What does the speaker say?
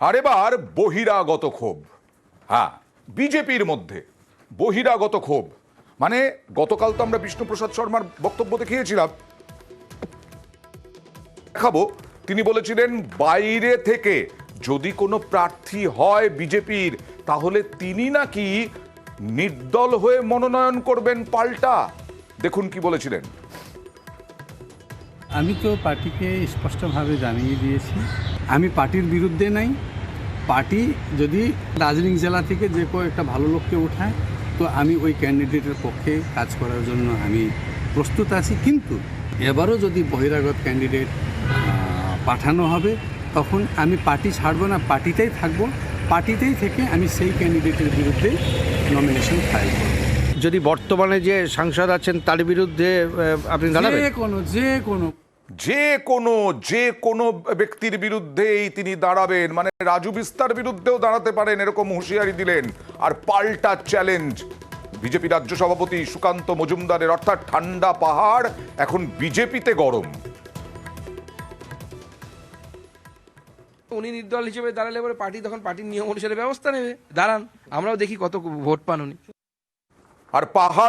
আর এবার বহিরাগত ক্ষোভ। হ্যাঁ, বিজেপির মধ্যে বহিরাগত ক্ষোভ মানে গতকাল তো আমরা বিষ্ণুপ্রসাদ শর্মার বক্তব্য দেখিয়েছিলাম, দেখাবো। তিনি বলেছিলেন বাইরে থেকে যদি কোনো প্রার্থী হয় বিজেপির তাহলে তিনি নাকি নির্দল হয়ে মনোনয়ন করবেন পাল্টা। দেখুন কি বলেছিলেন। আমি তো পার্টিকে স্পষ্টভাবে জানিয়ে দিয়েছি আমি পার্টির বিরুদ্ধে নাই। পার্টি যদি দার্জিলিং জেলা থেকে যে কেউ একটা ভালো লোককে ওঠায় তো আমি ওই ক্যান্ডিডেটের পক্ষে কাজ করার জন্য আমি প্রস্তুত আছি, কিন্তু এবারও যদি বহিরাগত ক্যান্ডিডেট পাঠানো হবে তখন আমি পার্টি ছাড়বো না, পার্টিতেই থাকবো, পার্টিতেই থেকে আমি সেই ক্যান্ডিডেটের বিরুদ্ধে নমিনেশন ফাইল করব। যদি বর্তমানে যে সাংসদ আছেন তার বিরুদ্ধে আপনি দাঁড়াবেন? যে কোনো ব্যক্তির বিরুদ্ধেই তিনি দাঁড়াবেন, মানে রাজু বিস্তার বিরুদ্ধেও দাঁড়াতে পারেন এরকম হুঁশিয়ারি দিলেন। আর পাল্টা চ্যালেঞ্জ বিজেপি রাজ্য সভাপতি সুকান্ত মজুমদারের, অর্থাৎ ঠান্ডা পাহাড় এখন বিজেপিতে গরম। উনি নির্দল হিসেবে দাঁড়ালে পরে পার্টি তখন পার্টির নিয়ম অনুসারে ব্যবস্থা নেবে। দাঁড়ান, আমরাও দেখি কত ভোট পান উনি। আর পাহাড়